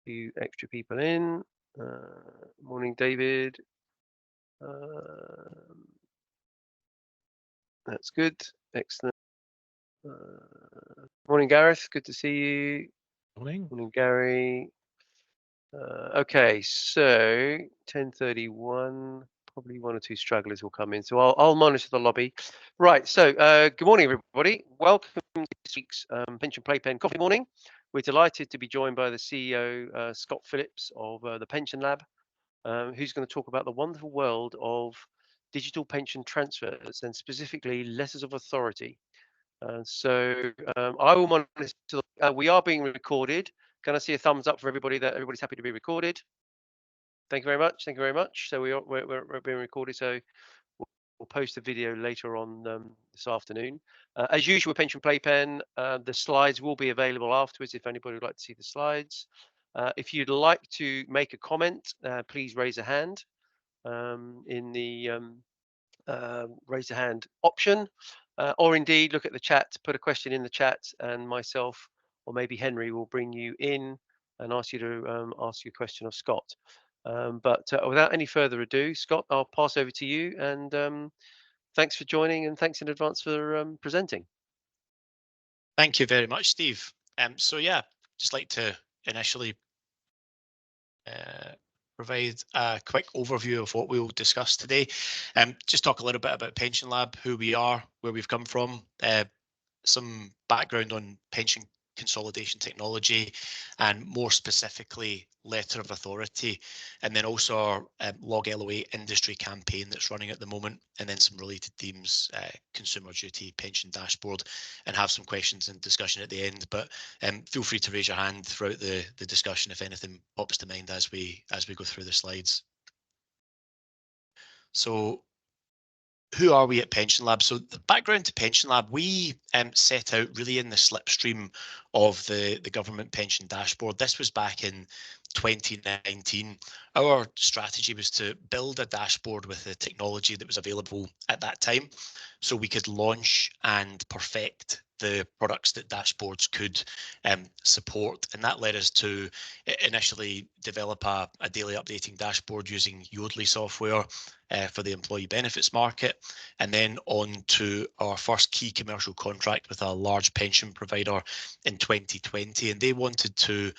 few extra people in. Morning, David. That's good. Excellent. Morning, Gareth. Good to see you. Morning. Morning, Gary. Okay, so 10:31. Probably one or two stragglers will come in, so I'll monitor the lobby. Right. So good morning, everybody. Welcome to this week's Pension Playpen Coffee Morning. We're delighted to be joined by the CEO Scott Phillips of the Pension Lab, who's going to talk about the wonderful world of digital pension transfers and specifically letters of authority. So I will monitor. We are being recorded. Can I see a thumbs up for everybody that everybody's happy to be recorded? Thank you very much. Thank you very much. So we're being recorded. So we'll post a video later on this afternoon. As usual, Pension Playpen, the slides will be available afterwards if anybody would like to see the slides. If you'd like to make a comment, please raise a hand in the raise a hand option, or indeed look at the chat, put a question in the chat, and myself or maybe Henry will bring you in and ask you to ask your question of Scott. But without any further ado, Scott, I'll pass over to you, and thanks for joining and thanks in advance for presenting. Thank you very much, Steve. So yeah, just like to initially provide a quick overview of what we'll discuss today. Just talk a little bit about Pension Lab, who we are, where we've come from, some background on pension consolidation technology, and more specifically letter of authority, and then also our LOA industry campaign that's running at the moment, and then some related themes, consumer duty, pension dashboard, and have some questions and discussion at the end. But feel free to raise your hand throughout the discussion if anything pops to mind as we go through the slides. So who are we at Pension Lab? So the background to Pension Lab, we set out really in the slipstream of the government pension dashboard. This was back in 2019. Our strategy was to build a dashboard with the technology that was available at that time, so we could launch and perfect the products that dashboards could support. And that led us to initially develop a daily updating dashboard using Yodlee software for the employee benefits market, and then on to our first key commercial contract with a large pension provider in 2020. And they wanted to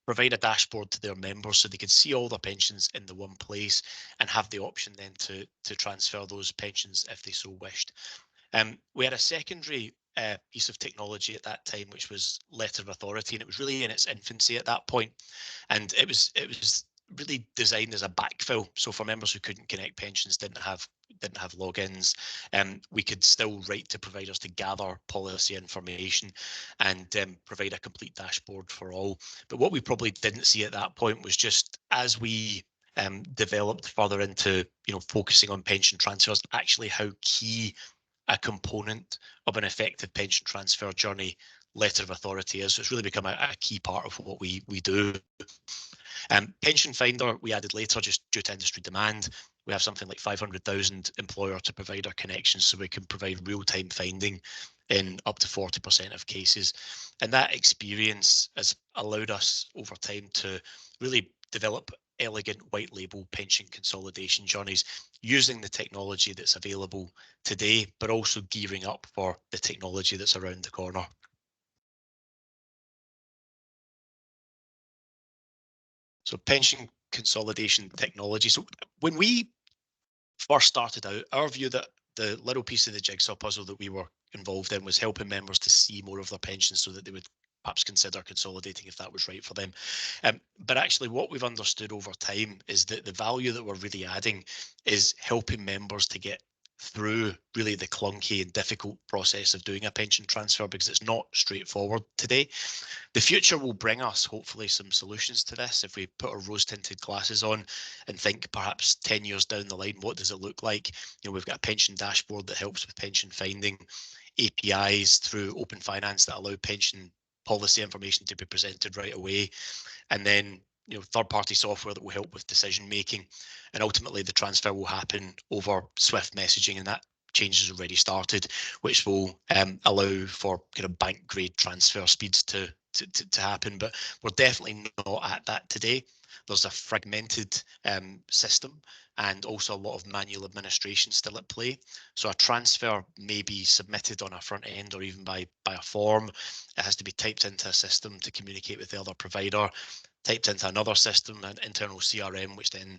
provide a dashboard to their members so they could see all their pensions in the one place and have the option then to transfer those pensions if they so wished. We had a secondary piece of technology at that time, which was letter of authority, and it was really in its infancy at that point. And it was really designed as a backfill. So for members who couldn't connect pensions, didn't have logins, we could still write to providers to gather policy information and provide a complete dashboard for all. But what we probably didn't see at that point was just as we developed further into focusing on pension transfers, actually how key a component of an effective pension transfer journey letter of authority is. So it's really become a key part of what we do. Pension Finder we added later just due to industry demand. We have something like 500,000 employer to provider connections, so we can provide real-time finding in up to 40% of cases. And that experience has allowed us over time to really develop elegant white label pension consolidation journeys using the technology that's available today, but also gearing up for the technology that's around the corner. So pension consolidation technology. So when we first started out, our view that the little piece of the jigsaw puzzle that we were involved in was helping members to see more of their pensions so that they would perhaps consider consolidating if that was right for them. But actually what we've understood over time is that the value that we're really adding is helping members to get through really the clunky and difficult process of doing a pension transfer, because it's not straightforward today. The future will bring us hopefully some solutions to this. If we put our rose-tinted glasses on and think perhaps 10 years down the line, what does it look like? We've got a pension dashboard that helps with pension finding, APIs through Open Finance that allow pension policy information to be presented right away, and then third-party software that will help with decision making, and ultimately the transfer will happen over Swift messaging, and that change has already started, which will allow for kind of bank grade transfer speeds to to happen, but we're definitely not at that today. There's a fragmented system and also a lot of manual administration still at play. So a transfer may be submitted on a front end or even by a form. It has to be typed into a system to communicate with the other provider, typed into another system, an internal CRM, which then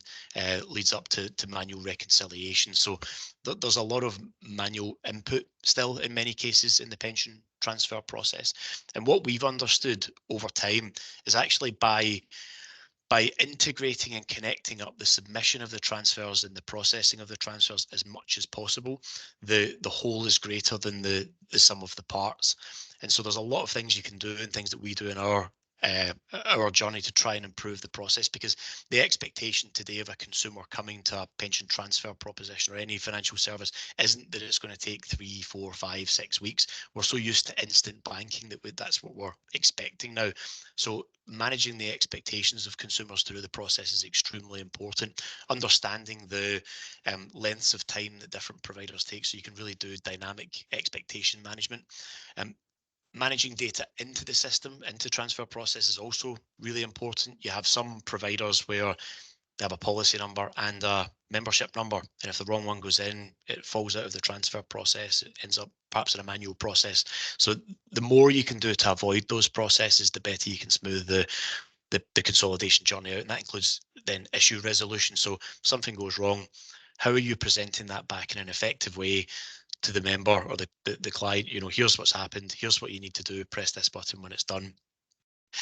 leads up to manual reconciliation. So there's a lot of manual input still in many cases in the pension transfer process. And what we've understood over time is actually by integrating and connecting up the submission of the transfers and the processing of the transfers as much as possible, the whole is greater than the sum of the parts. And so there's a lot of things you can do and things that we do in our journey to try and improve the process, because the expectation today of a consumer coming to a pension transfer proposition or any financial service isn't that it's going to take 3, 4, 5, 6 weeks. We're so used to instant banking that that's what we're expecting now. So managing the expectations of consumers through the process is extremely important. Understanding the lengths of time that different providers take, so you can really do dynamic expectation management. Managing data into the system, into transfer process, is also really important. You have some providers where they have a policy number and a membership number, and if the wrong one goes in, it falls out of the transfer process. It ends up perhaps in a manual process. So the more you can do to avoid those processes, the better you can smooth the consolidation journey out, and that includes then issue resolution. So something goes wrong, how are you presenting that back in an effective way to the member or the client? Here's what's happened, here's what you need to do, press this button when it's done.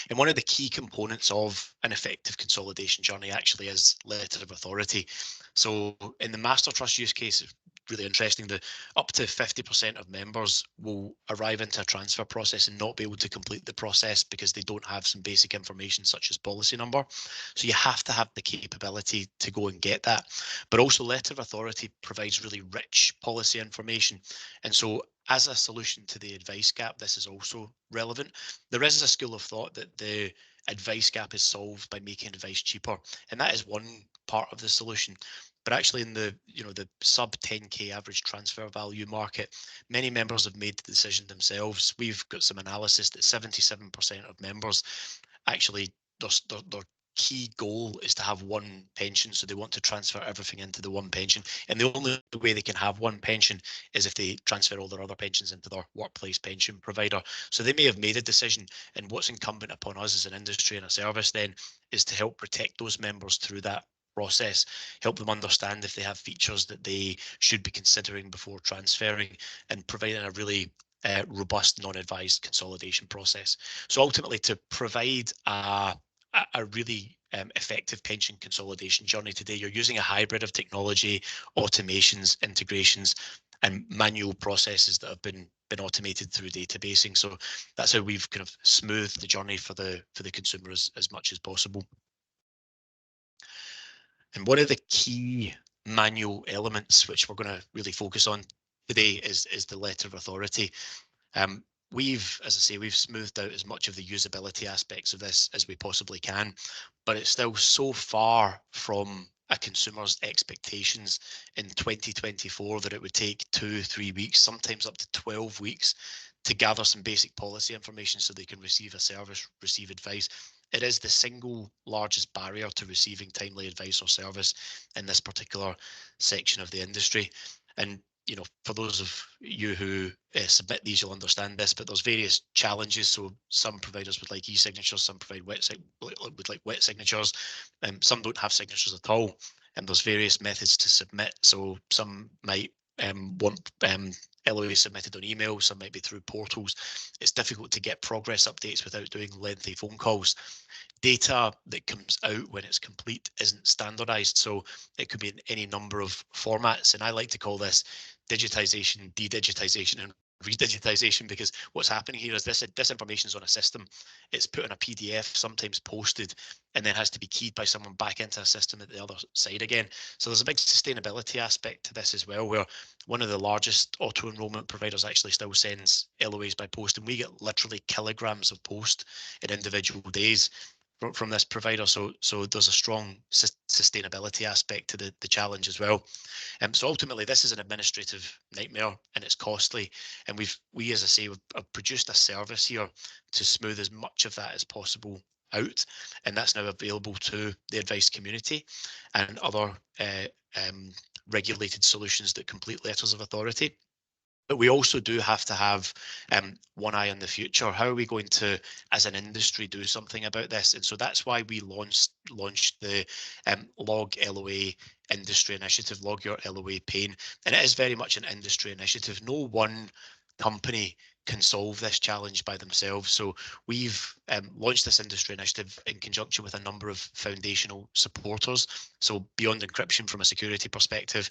And one of the key components of an effective consolidation journey actually is letter of authority. So in the master trust use case, it's really interesting that up to 50% of members will arrive into a transfer process and not be able to complete the process because they don't have some basic information such as policy number. So you have to have the capability to go and get that. But also letter of authority provides really rich policy information. And so as a solution to the advice gap, this is also relevant. There is a school of thought that the advice gap is solved by making advice cheaper, and that is one part of the solution. But actually, in the the sub 10k average transfer value market, many members have made the decision themselves. We've got some analysis that 77% of members actually their key goal is to have one pension, so they want to transfer everything into the one pension, and the only way they can have one pension is if they transfer all their other pensions into their workplace pension provider. So they may have made a decision, and what's incumbent upon us as an industry and a service then is to help protect those members through that process, help them understand if they have features that they should be considering before transferring, and providing a really robust non-advised consolidation process. So ultimately, to provide a really effective pension consolidation journey today, you're using a hybrid of technology, automations, integrations, and manual processes that have been automated through databasing. So that's how we've kind of smoothed the journey for the consumer as much as possible. And one of the key manual elements which we're going to really focus on today is the letter of authority. We've, as I say, we've smoothed out as much of the usability aspects of this as we possibly can, but it's still so far from a consumer's expectations in 2024 that it would take 2-3 weeks, sometimes up to 12 weeks, to gather some basic policy information so they can receive a service, receive advice. It is the single largest barrier to receiving timely advice or service in this particular section of the industry. And for those of you who submit these, you'll understand this, but there's various challenges. So some providers would like e-signatures, some provide would like wet signatures, and some don't have signatures at all. And there's various methods to submit. So some might want LOA submitted on email, some might be through portals. It's difficult to get progress updates without doing lengthy phone calls. Data that comes out when it's complete isn't standardized, so it could be in any number of formats, and I like to call this digitization, de-digitization, and redigitization, because what's happening here is this information is on a system, it's put on a PDF, sometimes posted, and then has to be keyed by someone back into a system at the other side again. So there's a big sustainability aspect to this as well, where one of the largest auto enrollment providers actually still sends LOAs by post, and we get literally kilograms of post in individual days. from this provider. So there's a strong sustainability aspect to the challenge as well. So ultimately, this is an administrative nightmare and it's costly. And we, as I say, have produced a service here to smooth as much of that as possible out, and that's now available to the advice community and other regulated solutions that complete letters of authority. But we also do have to have one eye on the future. How are we going to, as an industry, do something about this? And so that's why we launched the Log LOA industry initiative, Log Your LOA Pain. And it is very much an industry initiative. No one company can solve this challenge by themselves. So we've launched this industry initiative in conjunction with a number of foundational supporters. So Beyond Encryption from a security perspective,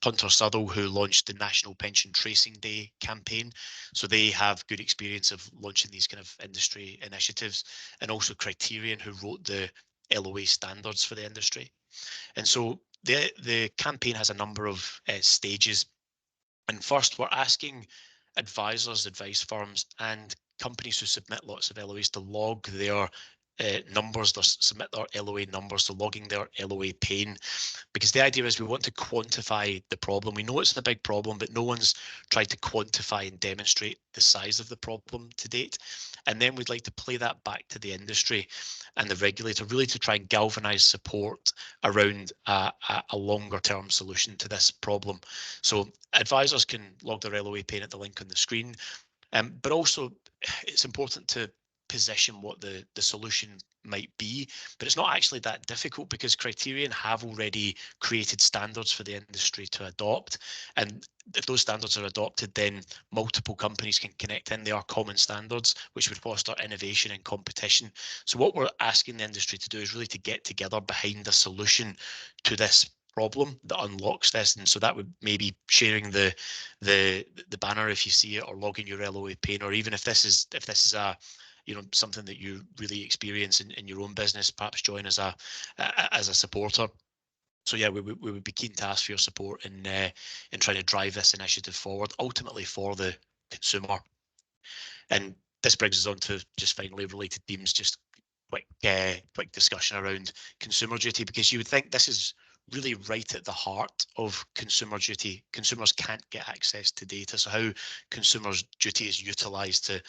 Punter Southall, who launched the National Pension Tracing Day campaign. So they have good experience of launching these kind of industry initiatives, and also Criterion, who wrote the LOA standards for the industry. And so the campaign has a number of stages. And first, we're asking advisors, advice firms, and companies who submit lots of LOAs to log their numbers, submit their LOA numbers, so logging their LOA pain, because the idea is we want to quantify the problem. We know it's a big problem, but no one's tried to quantify and demonstrate the size of the problem to date. And then we'd like to play that back to the industry and the regulator, really to try and galvanize support around a longer term solution to this problem. So advisors can log their LOA pain at the link on the screen, but also it's important to position what the solution might be, but it's not actually that difficult because Criterion have already created standards for the industry to adopt. And if those standards are adopted, then multiple companies can connect in. They are common standards, which would foster innovation and competition. So what we're asking the industry to do is really to get together behind a solution to this problem that unlocks this. And so that would maybe sharing the banner if you see it, or logging your LOA pain, or even if this is a something that you really experience in your own business, perhaps join as a supporter. So yeah, we would be keen to ask for your support in trying to drive this initiative forward, ultimately for the consumer. And this brings us on to just finally related themes, just quick discussion around consumer duty, because you would think this is really right at the heart of consumer duty. Consumers can't get access to data, so how consumers duty is utilised to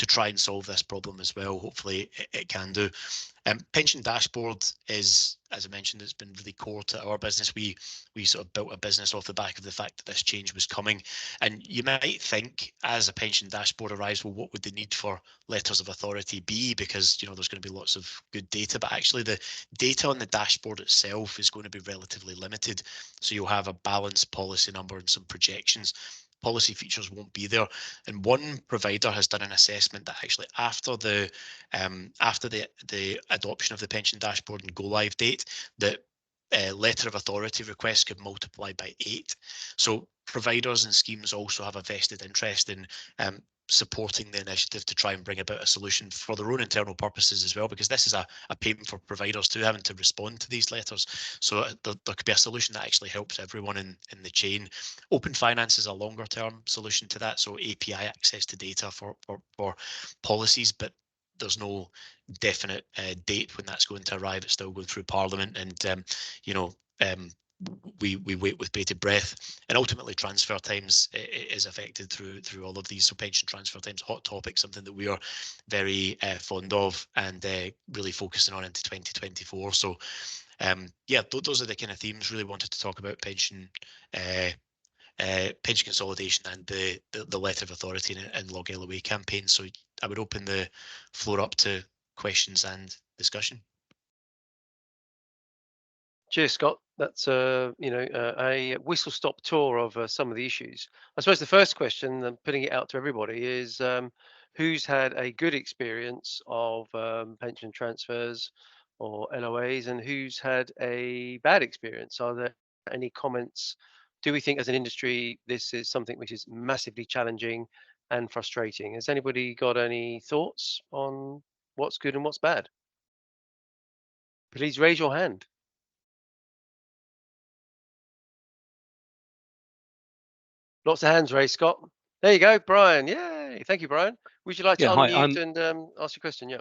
try and solve this problem as well. Hopefully it can do. Pension dashboard is, as I mentioned, it's been really core to our business. We sort of built a business off the back of the fact that this change was coming. And you might think, as a pension dashboard arrives, well, what would the need for letters of authority be? Because there's going to be lots of good data, but actually the data on the dashboard itself is going to be relatively limited. So you'll have a balanced policy number and some projections. Policy features won't be there. And one provider has done an assessment that actually after the adoption of the pension dashboard and go live date, that letter of authority requests could multiply by 8. So providers and schemes also have a vested interest in supporting the initiative to try and bring about a solution for their own internal purposes as well, because this is a pain for providers too, having to respond to these letters. So there could be a solution that actually helps everyone in the chain. Open finance is a longer term solution to that, so API access to data for policies, but there's no definite date when that's going to arrive. It's still going through Parliament, and we wait with bated breath. And ultimately, transfer times is affected through all of these. So pension transfer times, hot topic, something that we are very fond of and really focusing on into 2024. So yeah, those are the kind of themes. Really wanted to talk about pension consolidation and the letter of authority and Log LOA campaign. So I would open the floor up to questions and discussion. Cheers, Scott. That's a whistle-stop tour of some of the issues. I suppose the first question, and putting it out to everybody, is who's had a good experience of pension transfers or LOAs, and who's had a bad experience? Are there any comments? Do we think, as an industry, this is something which is massively challenging and frustrating? Has anybody got any thoughts on what's good and what's bad? Please raise your hand. Lots of hands raised, Scott. There you go, Brian. Yay. Thank you, Brian. Would you like to Yeah, hi. unmute and ask your question? Yeah.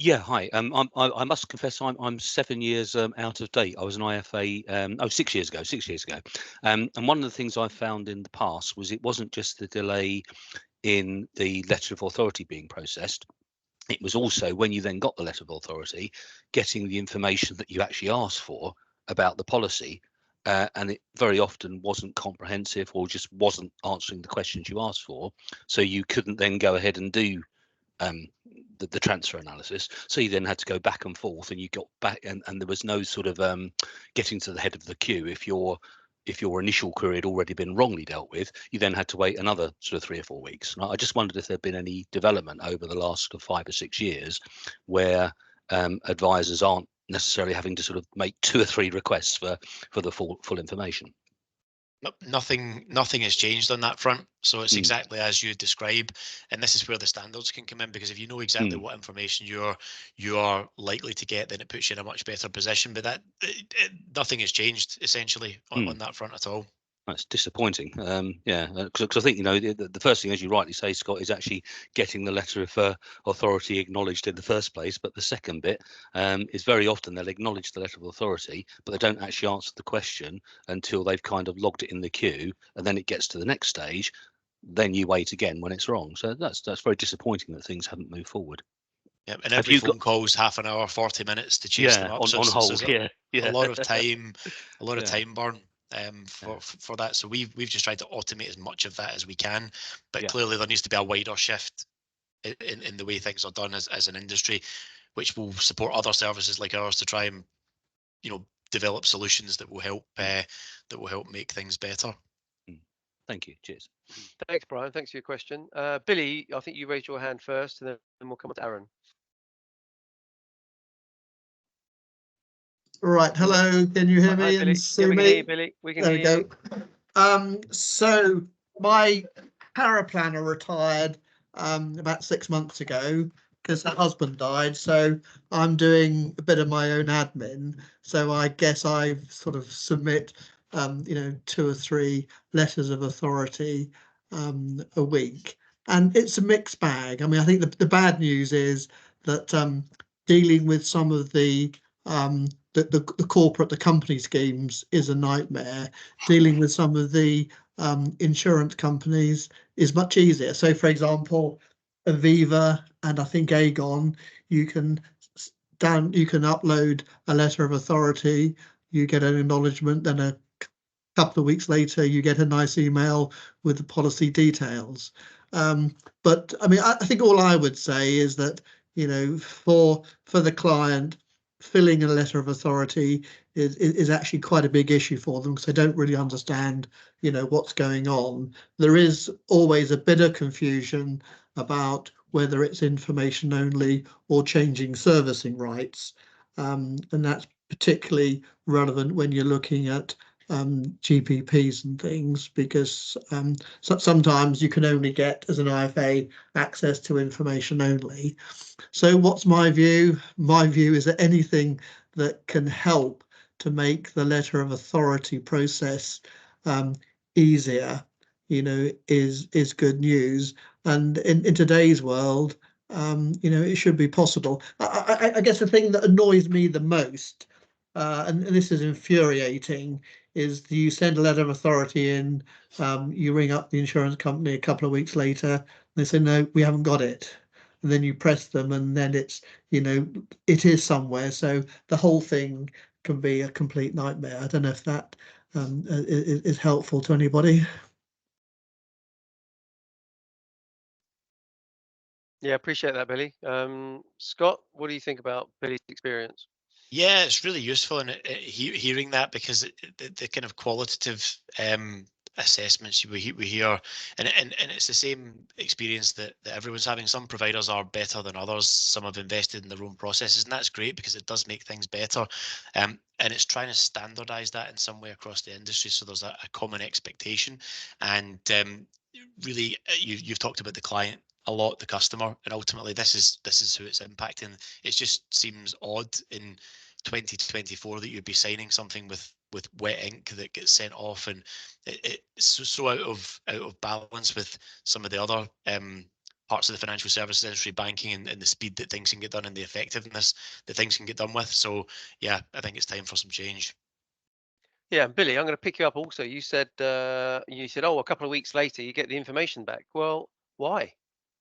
Yeah, hi. I must confess I'm 7 years out of date. I was an IFA 6 years ago. 6 years ago, and one of the things I found in the past was it wasn't just the delay in the letter of authority being processed. It was also when you then got the letter of authority, getting the information that you actually asked for about the policy, and it very often wasn't comprehensive or just wasn't answering the questions you asked for. So you couldn't then go ahead and do um, the transfer analysis. So you then had to go back and forth, and you got back, and there was no sort of getting to the head of the queue. If your initial query had already been wrongly dealt with, you then had to wait another sort of 3 or 4 weeks. And I just wondered if there'd been any development over the last sort of 5 or 6 years where advisors aren't necessarily having to sort of make 2 or 3 requests for the full information. Nothing has changed on that front. So it's Mm. exactly as you describe, and this is where the standards can come in, because if you know exactly what information you are likely to get, then it puts you in a much better position. But nothing has changed essentially on that front at all. That's disappointing. Yeah, because I think the first thing, as you rightly say, Scott, is actually getting the letter of authority acknowledged in the first place. But the second bit is very often they'll acknowledge the letter of authority, but they don't actually answer the question until they've kind of logged it in the queue, and then it gets to the next stage. Then you wait again when it's wrong. So that's very disappointing that things haven't moved forward. Yeah, and every phone call's half an hour, 40 minutes to chase them up. On hold. Yeah, a lot of time, time burn Yeah. for that. So we've just tried to automate as much of that as we can. But Yeah. clearly there needs to be a wider shift in the way things are done as an industry, which will support other services like ours to try and develop solutions that will help make things better. Thank you. Cheers. Thanks, Brian. Thanks for your question. Billy, I think you raised your hand first, and then we'll come on to Aaron. Right. Hello. Can you hear me Hi, Billy. and see we can me? hear you, Billy. We can There hear we go. So my paraplanner retired about 6 months ago because her husband died. So I'm doing a bit of my own admin. So I guess I sort of submit 2 or 3 letters of authority a week, and it's a mixed bag. I mean, I think the bad news is that dealing with some of the corporate, the company schemes is a nightmare. Dealing with some of the insurance companies is much easier. So, for example, Aviva and I think Aegon, you can upload a letter of authority, you get an acknowledgement, then a couple of weeks later you get a nice email with the policy details. But I mean, I think all I would say is that for the client, filling a letter of authority is actually quite a big issue for them because they don't really understand what's going on. There is always a bit of confusion about whether it's information only or changing servicing rights, and that's particularly relevant when you're looking at GPPs and things, because sometimes you can only get, as an IFA, access to information only. So what's my view? My view is that anything that can help to make the letter of authority process easier, is good news. And in today's world, it should be possible. I guess the thing that annoys me the most, and this is infuriating, is you send a letter of authority in, you ring up the insurance company a couple of weeks later, and they say, no, we haven't got it. And then you press them, and then it's, it is somewhere. So the whole thing can be a complete nightmare. I don't know if that is helpful to anybody. Yeah, appreciate that, Billy. Scott, what do you think about Billy's experience? Yeah, it's really useful in hearing that, because the kind of qualitative assessments we hear, and it's the same experience that everyone's having. Some providers are better than others. Some have invested in their own processes, and that's great because it does make things better. And it's trying to standardize that in some way across the industry, so there's a common expectation. And really, you've talked about the client a lot, the customer, and ultimately this is who it's impacting. It just seems odd in 2024 that you'd be signing something with wet ink that gets sent off, and it's so out of balance with some of the other parts of the financial services industry, banking, and the speed that things can get done and the effectiveness that things can get done with. So yeah, I think it's time for some change. Yeah, Billy, I'm going to pick you up also. You said, oh, a couple of weeks later you get the information back. Well, why?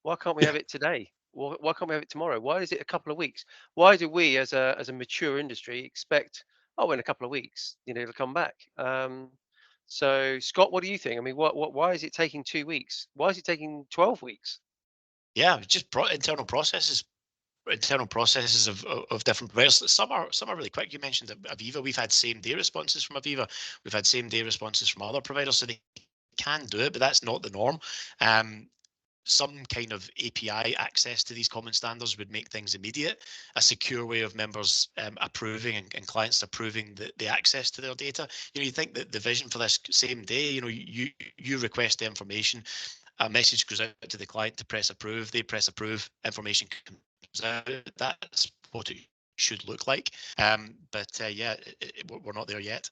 Why can't we have it today? Why can't we have it tomorrow? Why is it a couple of weeks? Why do we, as a mature industry, expect, oh, in a couple of weeks, it'll come back? So, Scott, what do you think? I mean, why is it taking 2 weeks? Why is it taking 12 weeks? Yeah, just internal processes of different providers. Some are really quick. You mentioned Aviva. We've had same day responses from Aviva. We've had same day responses from other providers, so they can do it, but that's not the norm. Some kind of API access to these common standards would make things immediate, a secure way of members approving and clients approving the access to their data. You think that the vision for this same day, you request the information, a message goes out to the client to press approve, they press approve, information comes out. That's what it should look like. But yeah, we're not there yet.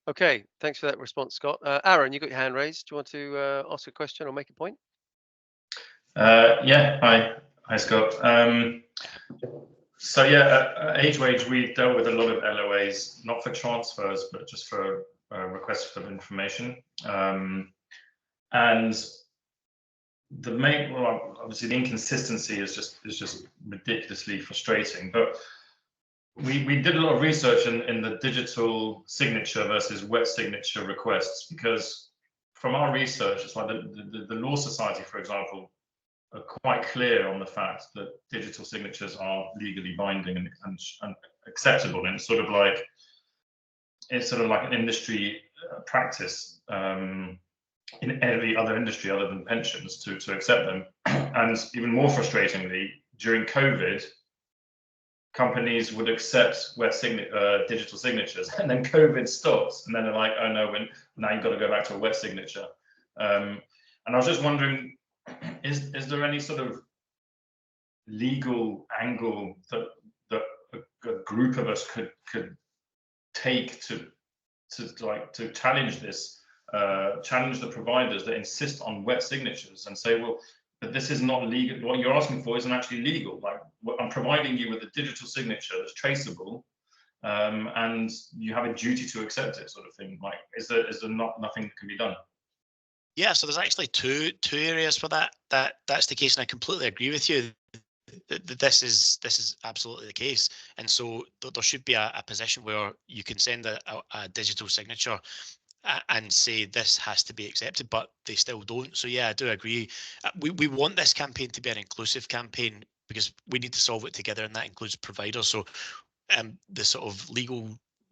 Okay, thanks for that response, Scott. Aaron, you got your hand raised. Do you want to ask a question or make a point? Yeah, hi Scott. So yeah, at AgeWage, we dealt with a lot of LOAs, not for transfers, but just for requests for information. And the main, well, obviously the inconsistency is just ridiculously frustrating. But we did a lot of research in the digital signature versus wet signature requests, because from our research, it's like the Law Society, for example, are quite clear on the fact that digital signatures are legally binding and acceptable. And it's sort of like an industry practice in every other industry other than pensions to accept them. And even more frustratingly, during COVID, companies would accept digital signatures, and then COVID stops, and then they're like, oh no, now you've got to go back to a wet signature. And I was just wondering, is there any sort of legal angle that a group of us could take to challenge this, challenge the providers that insist on wet signatures and say, well, but this is not legal. What you're asking for isn't actually legal. Like, I'm providing you with a digital signature that's traceable, and you have a duty to accept it, sort of thing. Like, is there nothing that can be done? Yeah, so there's actually two areas for that's the case, and I completely agree with you. This is absolutely the case, and so there should be a position where you can send a digital signature and say this has to be accepted, but they still don't. So yeah, I do agree. We want this campaign to be an inclusive campaign because we need to solve it together, and that includes providers. So the sort of legal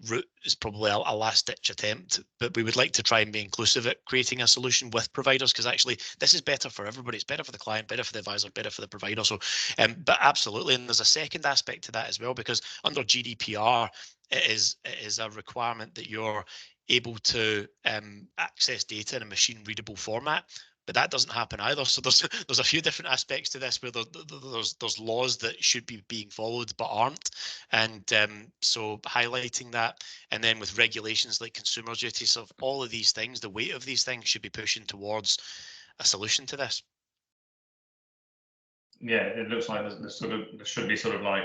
route is probably a last-ditch attempt, but we would like to try and be inclusive at creating a solution with providers, because actually this is better for everybody. It's better for the client, better for the advisor, better for the provider. So but absolutely, and there's a second aspect to that as well, because under GDPR it is a requirement that you're able to access data in a machine readable format, but that doesn't happen either. So there's a few different aspects to this where there's laws that should be being followed but aren't, and so highlighting that, and then with regulations like consumer duty, so all of these things, the weight of these things should be pushing towards a solution to this. Yeah, it looks like there should be sort of like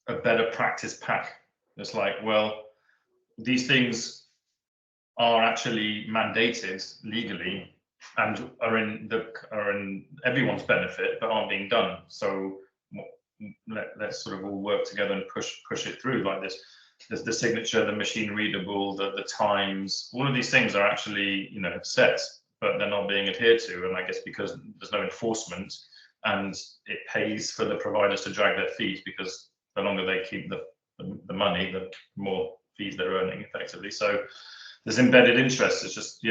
a better practice pack. It's like, well, these things are actually mandated legally and are in everyone's benefit, but aren't being done. So let's sort of all work together and push it through like this. The signature, the machine readable, the times, all of these things are actually set, but they're not being adhered to. And I guess because there's no enforcement, and it pays for the providers to drag their feet, because the longer they keep the money, the more fees they're earning effectively. So there's embedded interest. It's just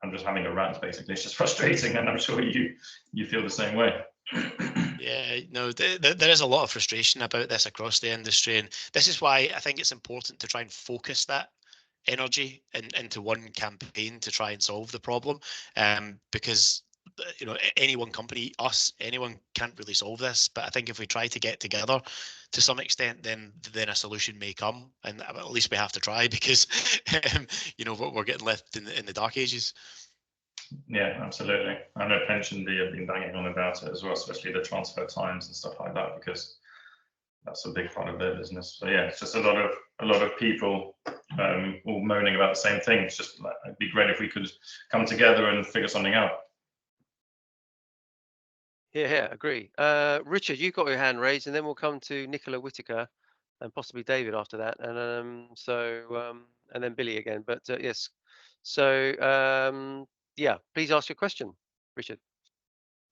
I'm just having a rant basically. It's just frustrating, and I'm sure you feel the same way. Yeah, no, there is a lot of frustration about this across the industry, and this is why I think it's important to try and focus that energy into one campaign to try and solve the problem, because any one company, anyone can't really solve this. But I think if we try to get together to some extent, then a solution may come, and at least we have to try, because we're getting left in the dark ages. Yeah, absolutely. I know Pension D have been banging on about it as well, especially the transfer times and stuff like that, because that's a big part of their business. So yeah, it's just a lot of people all moaning about the same thing. It's just like, it'd be great if we could come together and figure something out. Yeah, agree. Richard, you've got your hand raised, and then we'll come to Nicola Whitaker and possibly David after that, and and then Billy again. But yes, so yeah, please ask your question, Richard.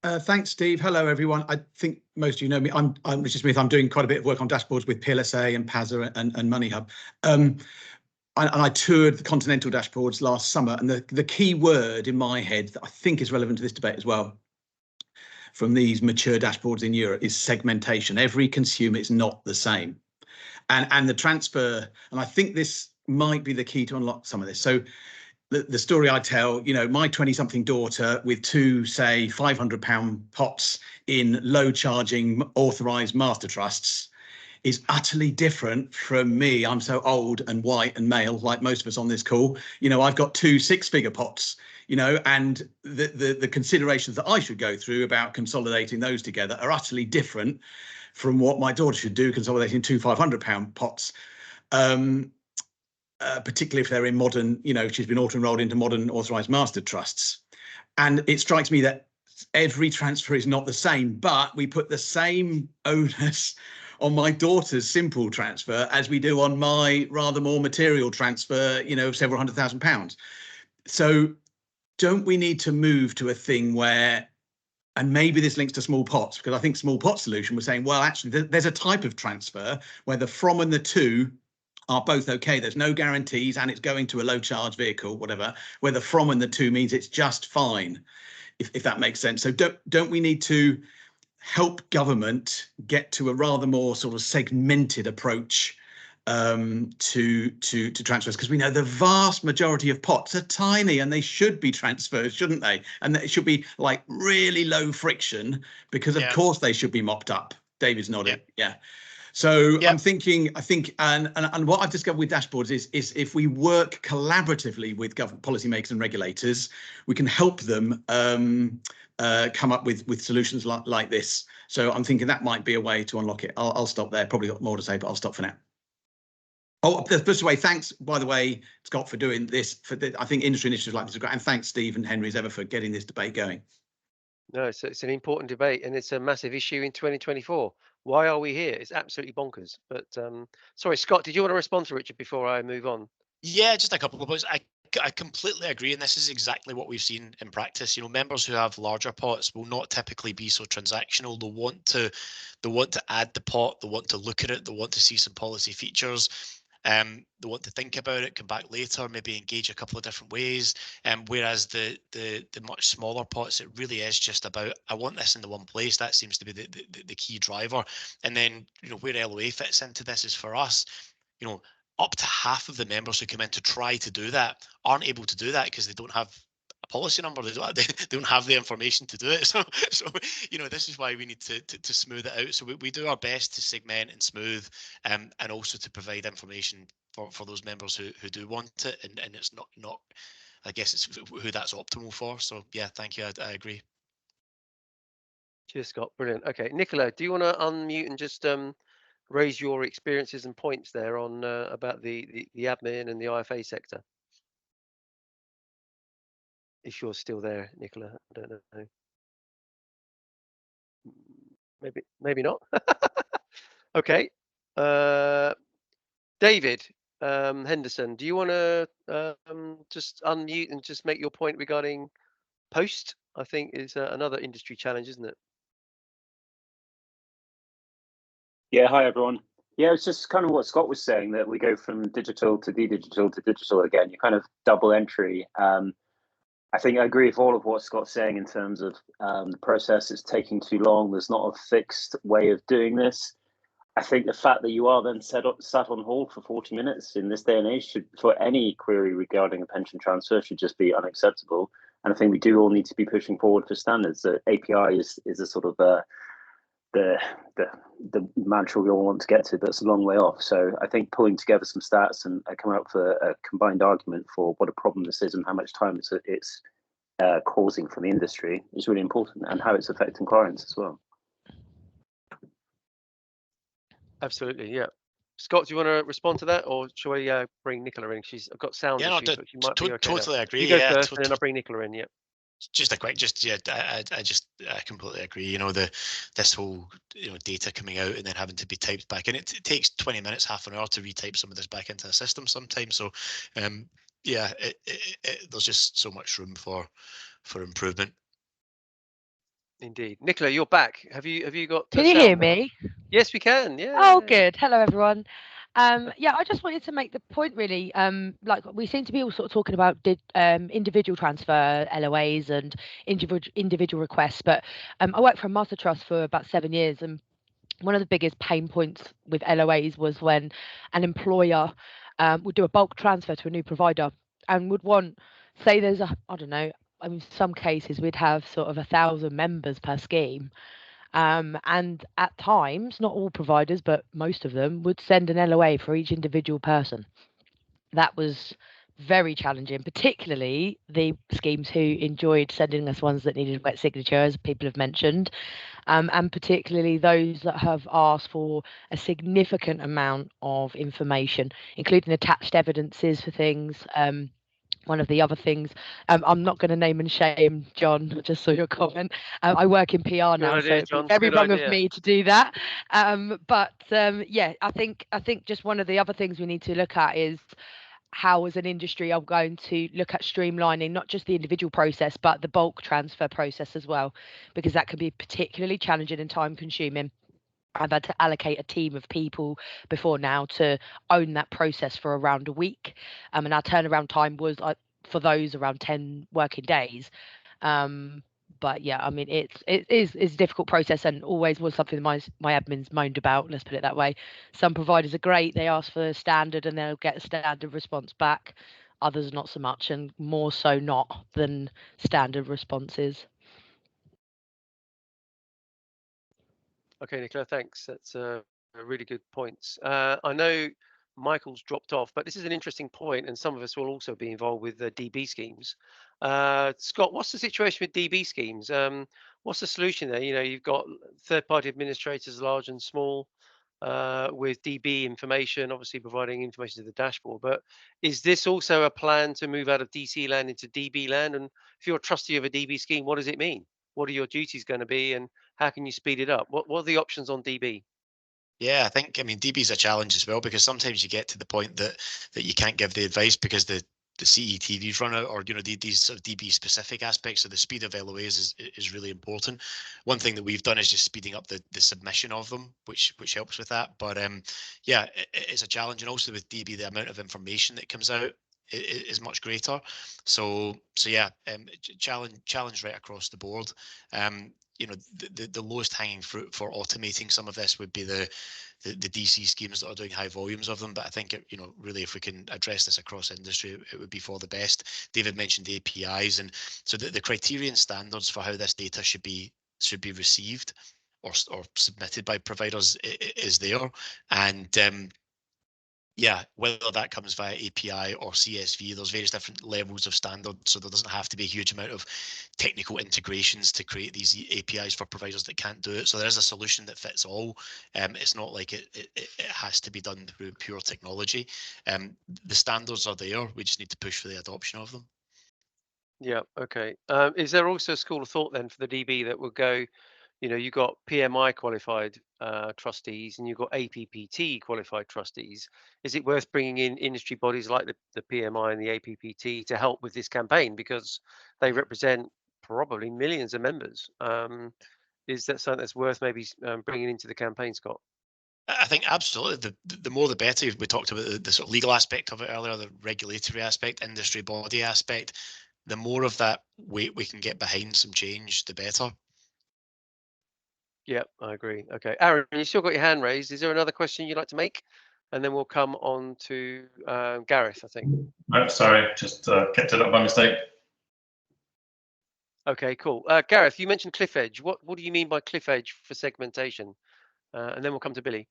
Thanks, Steve. Hello, everyone. I think most of you know me. I'm Richard Smith. I'm doing quite a bit of work on dashboards with PLSA and PASA and Money Hub. And I toured the continental dashboards last summer, and the key word in my head that I think is relevant to this debate as well from these mature dashboards in Europe is segmentation. Every consumer is not the same. And the transfer, and I think this might be the key to unlock some of this. So the story I tell, you know, my 20-something daughter with two, say, £500 pots in low charging authorised master trusts is utterly different from me. I'm so old and white and male, like most of us on this call. You know, I've got two 6-figure pots, you know, and the considerations that I should go through about consolidating those together are utterly different from what my daughter should do, consolidating two £500 pots. Particularly if they're in modern, you know, she's been auto-enrolled into modern authorised master trusts. And it strikes me that every transfer is not the same, but we put the same onus on my daughter's simple transfer as we do on my rather more material transfer, you know, several £100,000. So don't we need to move to a thing where, and maybe this links to small pots, because I think small pot solution was saying, well, actually, there's a type of transfer where the from and the to are both okay. There's no guarantees and it's going to a low charge vehicle, whatever, where the from and the to means it's just fine, if that makes sense. So don't we need to help government get to a rather more sort of segmented approach to transfers, because we know the vast majority of pots are tiny and they should be transfers, shouldn't they? And it should be like really low friction, because of course they should be mopped up. David's nodding. Yeah. So I'm thinking, I think, and what I've discovered with dashboards is if we work collaboratively with government policymakers and regulators, we can help them come up with solutions like this. So I'm thinking that might be a way to unlock it. I'll stop there. Probably got more to say, but I'll stop for now. Oh, by the way, thanks, by the way, Scott, for doing this. I think industry initiatives like this are great. And thanks, Steve and Henry, as ever, for getting this debate going. No, it's an important debate, and it's a massive issue in 2024. Why are we here? It's absolutely bonkers. But sorry, Scott, did you want to respond to Richard before I move on? Yeah, just a couple of points. I completely agree, and this is exactly what we've seen in practice. You know, members who have larger pots will not typically be so transactional. They want to add the pot, they want to look at it, they want to see some policy features. They want to think about it, come back later, maybe engage a couple of different ways. Whereas the much smaller pots, it really is just about, I want this in the one place. That seems to be the key driver. And then, you know, where LOA fits into this is, for us, you know, up to half of the members who come in to try to do that aren't able to do that because they don't have a policy number. They don't have the information to do it. So you know, this is why we need to smooth it out. So we do our best to segment and smooth, and also to provide information for those members who do want it, and it's not I guess it's who that's optimal for. So yeah, thank you. I agree. Cheers, Scott. Brilliant. Okay, Nicola, do you want to unmute and just raise your experiences and points there on about the admin and the IFA sector? If you're still there, Nicola, I don't know. Maybe not. Okay. David Henderson, do you want to just unmute and just make your point regarding post? I think is another industry challenge, isn't it? Yeah, hi everyone. Yeah, it's just kind of what Scott was saying, that we go from digital to digital to digital again. You kind of double entry. I think I agree with all of what Scott's saying in terms of the process is taking too long. There's not a fixed way of doing this. I think the fact that you are then sat on hold for 40 minutes in this day and age for any query regarding a pension transfer should just be unacceptable. And I think we do all need to be pushing forward for standards. The API is a sort of the mantra we all want to get to, but it's a long way off. So I think pulling together some stats and coming up with a combined argument for what a problem this is and how much time it's causing for the industry is really important, and how it's affecting clients as well. Absolutely, yeah. Scott, do you want to respond to that, or shall we bring Nicola in? I've got sound Yeah, no, issues, but she might be okay now. totally agree. You go Yeah, first, and then I'll bring Nicola in. Yeah. just a quick, I completely agree. You know, this whole data coming out and then having to be typed back in. It takes 20 minutes, half an hour to retype some of this back into the system sometimes. So, yeah, there's just so much room for improvement. Indeed, Nicola, you're back. Have you got? Can you hear me? Yes, we can. Yeah. Oh, good. Hello, everyone. Yeah, I just wanted to make the point really. Like we seem to be all sort of talking about individual transfer LOAs and individual requests, but I worked for a master trust for about 7 years, and one of the biggest pain points with LOAs was when an employer would do a bulk transfer to a new provider and would want, say, there's I don't know. I mean, some cases we'd have sort of 1,000 members per scheme. And at times, not all providers, but most of them would send an LOA for each individual person. That was very challenging, particularly the schemes who enjoyed sending us ones that needed wet signature, as people have mentioned, and particularly those that have asked for a significant amount of information, including attached evidences for things. One of the other things, I'm not going to name and shame, John, I just saw your comment. I work in PR now, so it's very wrong of me to do that. Yeah, I think just one of the other things we need to look at is how, as an industry, I'm going to look at streamlining not just the individual process, but the bulk transfer process as well, because that can be particularly challenging and time consuming. I've had to allocate a team of people before now to own that process for around a week. And our turnaround time was for those around 10 working days. But yeah, I mean, it's a difficult process, and always was something my admins moaned about. Let's put it that way. Some providers are great; they ask for standard, and they'll get a standard response back. Others not so much, and more so not than standard responses. Okay, Nicola, thanks. That's a really good points. I know Michael's dropped off, but this is an interesting point, and some of us will also be involved with DB schemes. Scott, what's the situation with DB schemes? What's the solution there? You've got third-party administrators, large and small, with DB information, obviously providing information to the dashboard. But is this also a plan to move out of DC land into DB land? And if you're a trustee of a DB scheme, what does it mean? What are your duties going to be, and how can you speed it up? What are the options on DB? Yeah, I mean, DB is a challenge as well, because sometimes you get to the point that you can't give the advice because the CETVs run out, or these sort of DB specific aspects. So the speed of LOAs is really important. One thing that we've done is just speeding up the submission of them, which helps with that. But yeah, it's a challenge, and also with DB, the amount of information that comes out is much greater. So yeah, challenge right across the board. The lowest hanging fruit for automating some of this would be the DC schemes that are doing high volumes of them. But I think really, if we can address this across industry, it would be for the best. David mentioned the APIs, and so the criterion standards for how this data should be received or submitted by providers is there, and yeah, whether that comes via API or CSV, there's various different levels of standard, so there doesn't have to be a huge amount of technical integrations to create these APIs for providers that can't do it. So there is a solution that fits all. It's not like it has to be done through pure technology. The standards are there. We just need to push for the adoption of them. Yeah. Okay. Is there also a school of thought then for the DB that will go? You've got PMI qualified trustees, and you've got APPT qualified trustees. Is it worth bringing in industry bodies like the PMI and the APPT to help with this campaign, because they represent probably millions of members? Is that something that's worth maybe bringing into the campaign, Scott? I think absolutely. The more the better. We talked about the sort of legal aspect of it earlier, the regulatory aspect, industry body aspect. The more of that weight we can get behind some change, the better. Yeah, I agree. Okay, Aaron, you still got your hand raised. Is there another question you'd like to make? And then we'll come on to Gareth, I think. No, sorry, just kept it up by mistake. Okay, cool. Gareth, you mentioned cliff edge. What do you mean by cliff edge for segmentation? And then we'll come to Billy.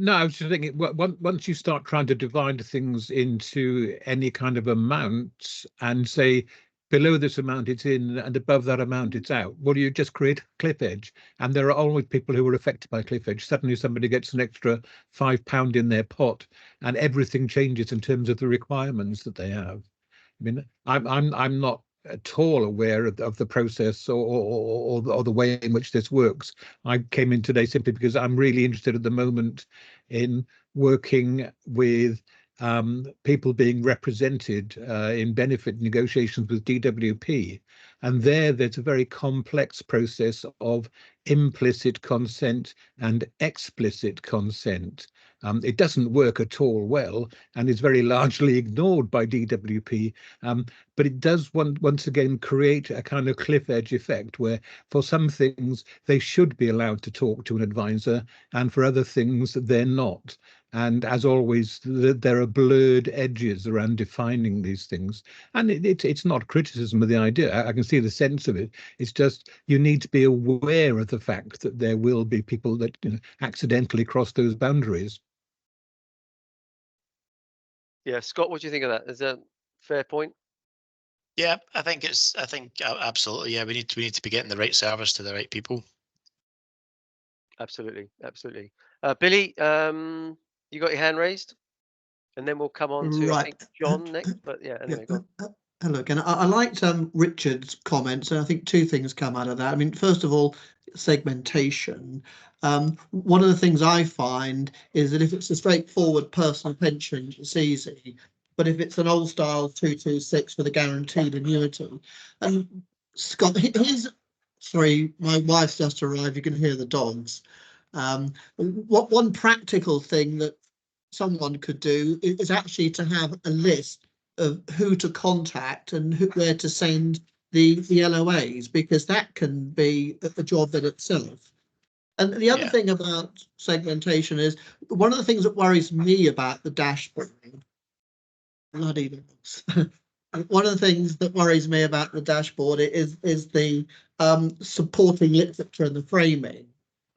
No, I was just thinking, once you start trying to divide things into any kind of amount and say below this amount it's in and above that amount it's out. Well, you just create a cliff edge, and there are always people who are affected by cliff edge. Suddenly somebody gets an extra £5 in their pot, and everything changes in terms of the requirements that they have. I mean, I'm not at all aware of the process or the way in which this works. I came in today simply because I'm really interested at the moment in working with people being represented in benefit negotiations with DWP. And there's a very complex process of implicit consent and explicit consent. It doesn't work at all well and is very largely ignored by DWP, but it does once again create a kind of cliff edge effect where for some things they should be allowed to talk to an advisor, and for other things they're not. And as always, there are blurred edges around defining these things. And it's not criticism of the idea. I can see the sense of it. It's just you need to be aware of the fact that there will be people that accidentally cross those boundaries. Yeah, Scott, what do you think of that? Is that a fair point? Yeah, I think absolutely. Yeah, we need to be getting the right service to the right people. Absolutely, absolutely. Billy, you got your hand raised, and then we'll come on to I think John next. But yeah, anyway, go on. Hello again. I liked Richard's comments, and I think two things come out of that. I mean, first of all, segmentation. One of the things I find is that if it's a straightforward personal pension, it's easy. But if it's an old style 226 with a guaranteed annuity, and Scott, sorry, my wife's just arrived. You can hear the dogs. What one practical thing that someone could do is actually to have a list of who to contact and where to send the LOAs, because that can be a job in itself. And the other thing about segmentation is one of the things that worries me about the dashboard. Bloody dogs. One of the things that worries me about the dashboard is the supporting literature and the framing.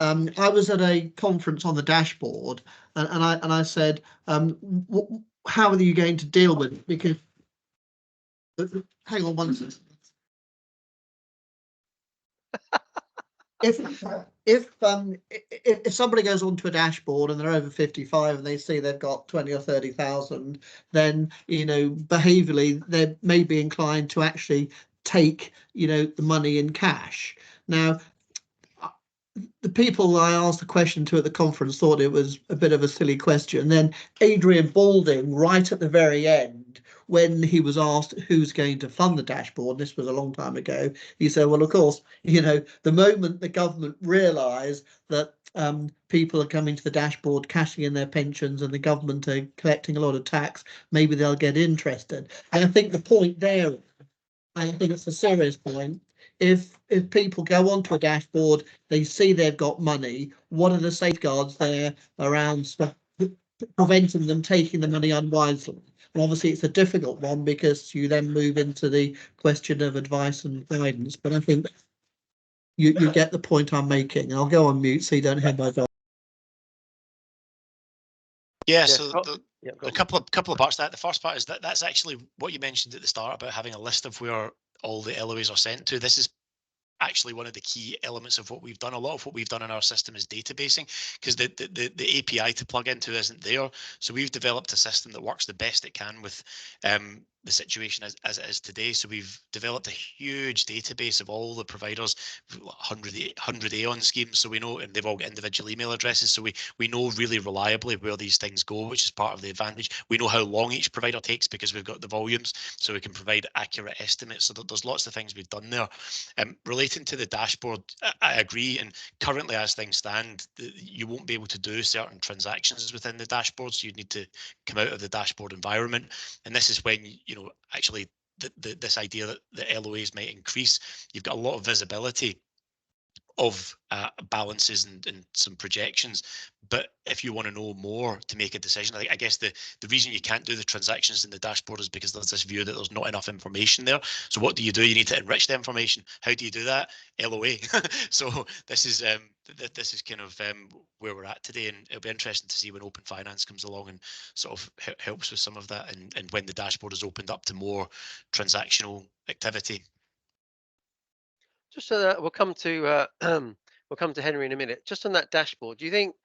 I was at a conference on the dashboard, and I said, how are you going to deal with it? Because hang on one second. If somebody goes onto a dashboard and they're over 55 and they see they've got 20 or 30,000, then behaviourally they may be inclined to actually take the money in cash. Now, the people I asked the question to at the conference thought it was a bit of a silly question. And then Adrian Balding, right at the very end, when he was asked who's going to fund the dashboard, this was a long time ago, he said, well, of course, the moment the government realised that people are coming to the dashboard, cashing in their pensions, and the government are collecting a lot of tax, maybe they'll get interested. And I think the point there, I think it's a serious point. If people go onto a dashboard, they see they've got money, what are the safeguards there around preventing them taking the money unwisely? And obviously it's a difficult one because you then move into the question of advice and guidance. But I think you get the point I'm making. I'll go on mute so you don't hear my voice. Yeah, so a couple of parts to that. The first part is that's actually what you mentioned at the start about having a list of where all the LOAs are sent to. This is actually one of the key elements of what we've done. A lot of what we've done in our system is databasing, because the API to plug into isn't there. So we've developed a system that works the best it can with the situation as it is today. So we've developed a huge database of all the providers, 100 Aon schemes. So we know, and they've all got individual email addresses. So we know really reliably where these things go, which is part of the advantage. We know how long each provider takes because we've got the volumes, so we can provide accurate estimates. So there's lots of things we've done there. Relating to the dashboard, I agree. And currently, as things stand, you won't be able to do certain transactions within the dashboard. So you need to come out of the dashboard environment. And this is when, actually this idea that the LOAs might increase. You've got a lot of visibility of balances and some projections. But if you want to know more to make a decision, I guess the reason you can't do the transactions in the dashboard is because there's this view that there's not enough information there. So what do? You need to enrich the information. How do you do that? LOA. So this is kind of where we're at today, and it'll be interesting to see when Open Finance comes along and sort of helps with some of that, and when the dashboard is opened up to more transactional activity. Just so that we'll come to Henry in a minute. Just on that dashboard, do you think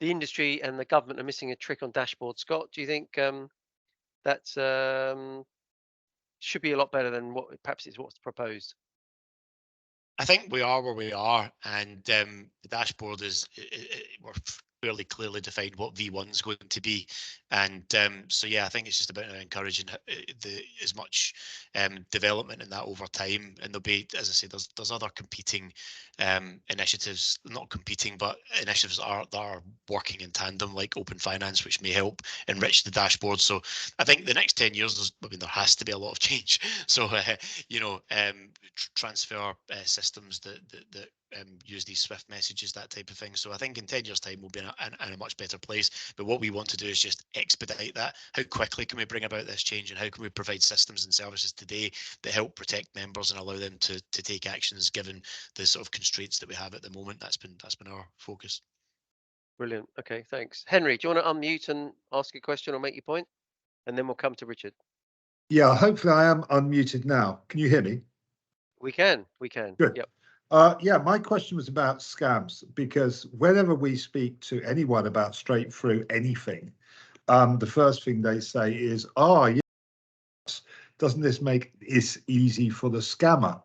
the industry and the government are missing a trick on dashboard, Scott? Do you think that should be a lot better than what perhaps is what's proposed? I think we are where we are, and the dashboard is we're fairly clearly defined what V1 is going to be, and so yeah, I think it's just about encouraging as much development in that over time. And there'll be, as I say, there's other competing initiatives, not competing, but initiatives that are working in tandem, like Open Finance, which may help enrich the dashboard. So I think the next 10 years, there has to be a lot of change. So transfer systems that use these Swift messages, that type of thing. So I think in 10 years' time we'll be in a much better place. But what we want to do is just expedite that. How quickly can we bring about this change, and how can we provide systems and services today that help protect members and allow them to take actions given the sort of constraints that we have at the moment? That's been our focus. Brilliant. Okay, thanks. Henry, do you want to unmute and ask a question or make your point? And then we'll come to Richard. Yeah, hopefully I am unmuted now. Can you hear me? We can. Good. Yep. Yeah, my question was about scams, because whenever we speak to anyone about straight through anything, the first thing they say is, "Oh, yes, doesn't this make it easy for the scammer?"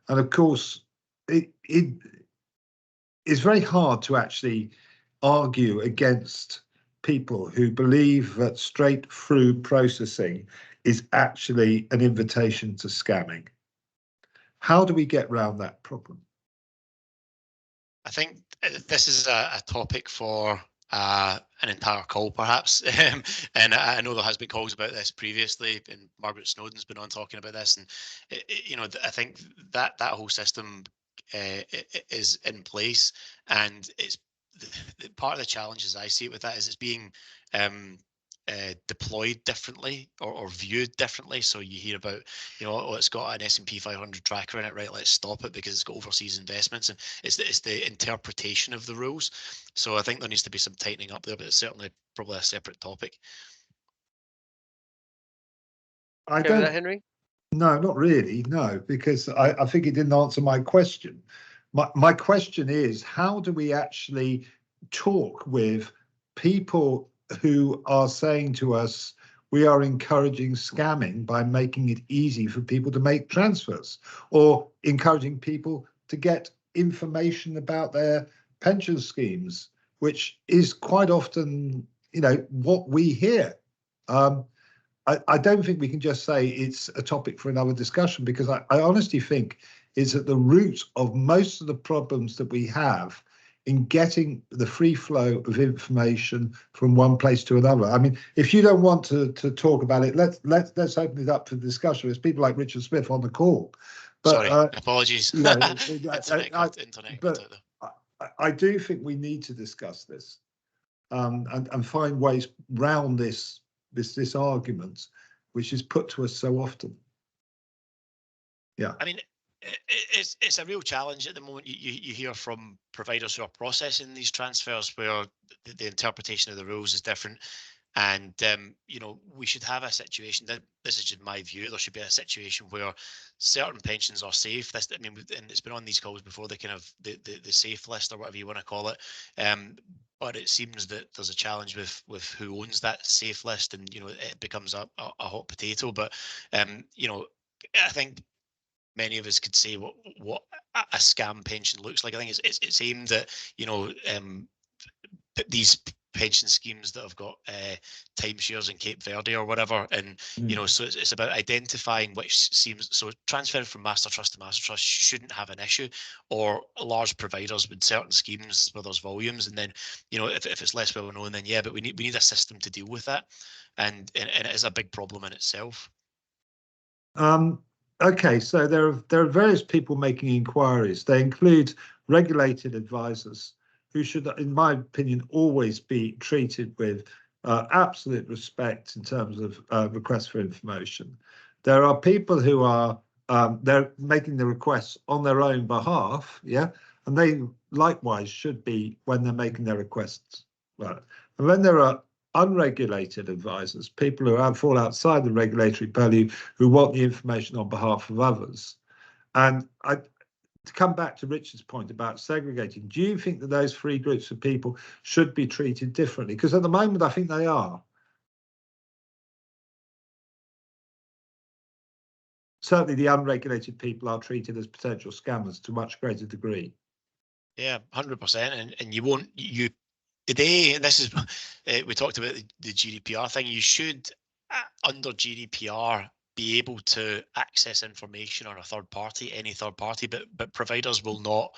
And of course, it is very hard to actually argue against people who believe that straight through processing is actually an invitation to scamming. How do we get around that problem? I think this is a topic for an entire call, perhaps. And I know there has been calls about this previously, and Margaret Snowden's been on talking about this. And I think that whole system is in place, and it's part of the challenge, as I see it with that, is it's being deployed differently or viewed differently. So you hear about, oh, it's got an S&P 500 tracker in it, right? Let's stop it because it's got overseas investments, and it's the interpretation of the rules. So I think there needs to be some tightening up there, but it's certainly probably a separate topic. I okay don't, with that, Henry? No, not really, no, because I think it didn't answer my question. My question is, how do we actually talk with people who are saying to us, we are encouraging scamming by making it easy for people to make transfers, or encouraging people to get information about their pension schemes, which is quite often, what we hear. I don't think we can just say it's a topic for another discussion, because I honestly think it's at the root of most of the problems that we have in getting the free flow of information from one place to another. I mean, if you don't want to talk about it, let's open it up for discussion. There's people like Richard Smith on the call. But, sorry, apologies. I do think we need to discuss this and find ways round this argument, which is put to us so often. Yeah, I mean, it's a real challenge at the moment. You hear from providers who are processing these transfers where the interpretation of the rules is different, and we should have a situation that, this is just my view, there should be a situation where certain pensions are safe. And it's been on these calls before, the kind of the safe list, or whatever you want to call it. But it seems that there's a challenge with who owns that safe list, and it becomes a hot potato. But I think many of us could say what a scam pension looks like. I think it's aimed at these pension schemes that have got timeshares in Cape Verde or whatever, and so it's about identifying which seems, so transfer from master trust to master trust shouldn't have an issue, or large providers with certain schemes where there's volumes, and then if it's less well known, then yeah, but we need a system to deal with that, and it is a big problem in itself. Okay, so there are various people making inquiries. They include regulated advisors who should, in my opinion, always be treated with absolute respect in terms of requests for information. There are people who are they're making the requests on their own behalf, yeah, and they likewise should be when they're making their requests. Right. And then there are unregulated advisors, people who fall outside the regulatory purview, who want the information on behalf of others. And to come back to Richard's point about segregating, do you think that those three groups of people should be treated differently? Because at the moment, I think they are. Certainly the unregulated people are treated as potential scammers to a much greater degree. Yeah, 100%. And you won't, today, this is, we talked about the GDPR thing. You should, under GDPR, be able to access information on a third party, any third party, but providers will not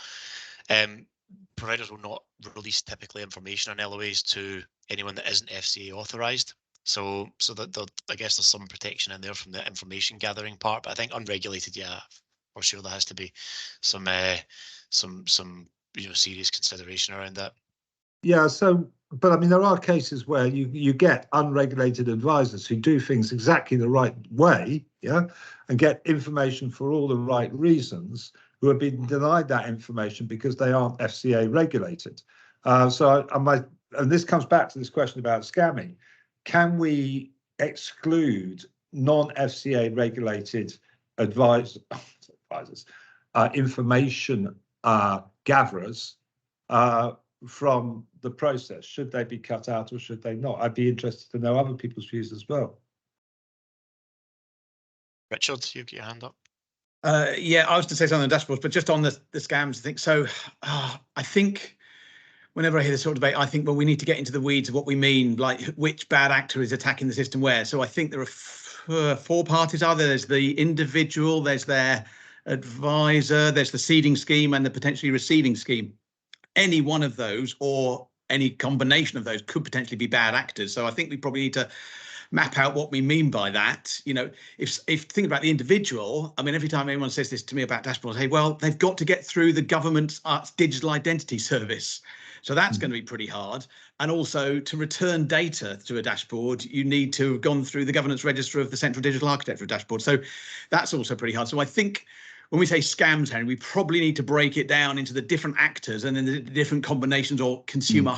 release typically information on LOAs to anyone that isn't FCA authorized. So that I guess there's some protection in there from the information gathering part. But I think unregulated, yeah, for sure there has to be some serious consideration around that. Yeah, so, but I mean, there are cases where you get unregulated advisors who do things exactly the right way, yeah, and get information for all the right reasons, who have been denied that information because they aren't FCA regulated. And this comes back to this question about scamming. Can we exclude non-FCA regulated advisors, information gatherers from the process? Should they be cut out or should they not? I'd be interested to know other people's views as well. Richard, you've got your hand up. Yeah, I was to say something on dashboards, but just on the scams, I think so. I think whenever I hear this sort of debate, I think, well, we need to get into the weeds of what we mean, like which bad actor is attacking the system where. So I think there are four parties, are there? There's the individual, there's their advisor, there's the seeding scheme and the potentially receiving scheme. Any one of those or any combination of those could potentially be bad actors. So I think we probably need to map out what we mean by that. You know, if think about the individual, I mean, every time anyone says this to me about dashboards, hey, well, they've got to get through the government's digital identity service. So that's going to be pretty hard. And also to return data to a dashboard, you need to have gone through the governance register of the central digital architecture of dashboard. So that's also pretty hard. So I think when we say scams, Henry, we probably need to break it down into the different actors and then the different combinations or consumer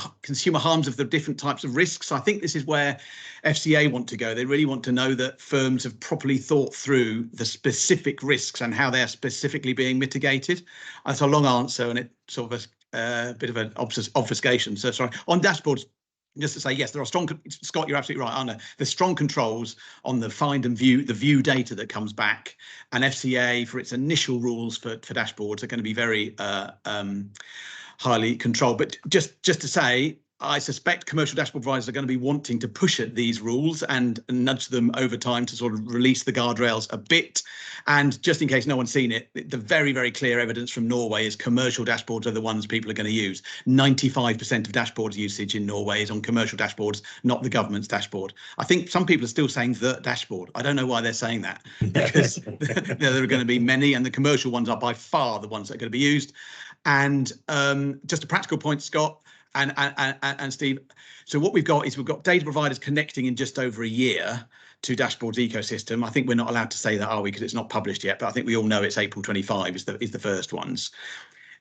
harms of the different types of risks. I think this is where FCA want to go. They really want to know that firms have properly thought through the specific risks and how they are specifically being mitigated. That's a long answer and it sort of a bit of an obfuscation. So sorry. On dashboards, just to say, yes, there are strong, Scott, you're absolutely right, aren't there? There's strong controls on the find and view, the view data that comes back, and FCA for its initial rules for dashboards are going to be very highly controlled. But just to say, I suspect commercial dashboard providers are going to be wanting to push at these rules and nudge them over time to sort of release the guardrails a bit. And just in case no one's seen it, the very, very clear evidence from Norway is commercial dashboards are the ones people are going to use. 95% of dashboard usage in Norway is on commercial dashboards, not the government's dashboard. I think some people are still saying the dashboard. I don't know why they're saying that, because there are going to be many, and the commercial ones are by far the ones that are going to be used. And just a practical point, Scott, and Steve. So what we've got is we've got data providers connecting in just over a year to Dashboard's ecosystem. I think we're not allowed to say that, are we? Because it's not published yet, but I think we all know it's April 25 is the first ones.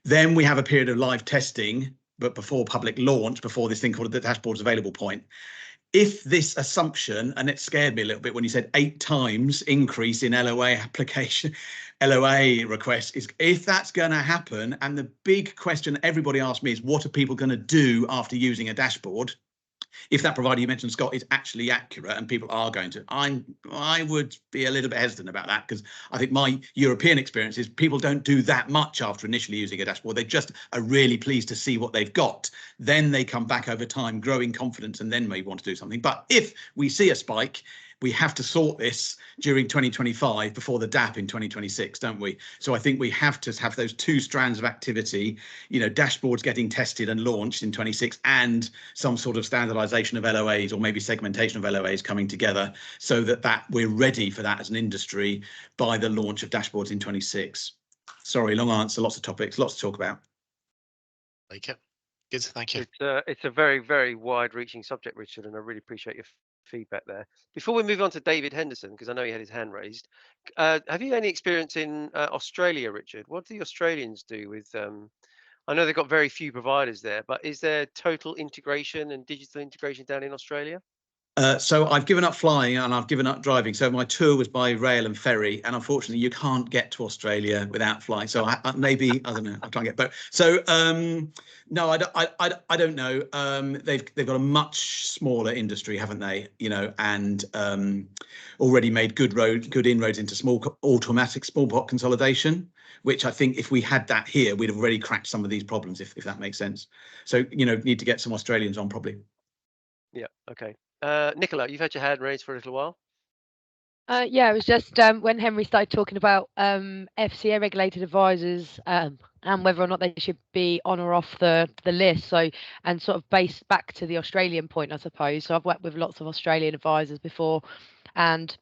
Then we have a period of live testing, but before public launch, before this thing called the Dashboard's available point. If this assumption, and it scared me a little bit when you said 8 times increase in LOA application, LOA requests, is if that's going to happen, and the big question everybody asks me is, what are people going to do after using a dashboard? If that provider you mentioned, Scott, is actually accurate and people are going to, I would be a little bit hesitant about that, because I think my European experience is people don't do that much after initially using a dashboard. They just are really pleased to see what they've got. Then they come back over time, growing confidence, and then maybe want to do something. But if we see a spike, we have to sort this during 2025 before the DAP in 2026, don't we? So I think we have to have those 2 strands of activity, you know, dashboards getting tested and launched in 26 and some sort of standardization of LOAs or maybe segmentation of LOAs coming together, so that we're ready for that as an industry by the launch of dashboards in 26. Sorry, long answer, lots of topics, lots to talk about. Like it. Good, thank you. It's a very, very wide-reaching subject, Richard, and I really appreciate your feedback there. Before we move on to David Henderson, because I know he had his hand raised, have you any experience in Australia, Richard? What do the Australians do with? I know they've got very few providers there, but is there total integration and digital integration down in Australia? So I've given up flying and I've given up driving. So my tour was by rail and ferry, and unfortunately, you can't get to Australia without flying. So maybe I don't know. I can't get both. So no, I don't know. They've got a much smaller industry, haven't they? You know, and already made good inroads into small automatic small pot consolidation, which I think if we had that here, we'd have already cracked some of these problems, if that makes sense. So you know, need to get some Australians on probably. Yeah. Okay. Nicola, you've had your hand raised for a little while. Yeah, it was just when Henry started talking about FCA regulated advisors and whether or not they should be on or off the list. So, and sort of based back to the Australian point, I suppose. So I've worked with lots of Australian advisors before, and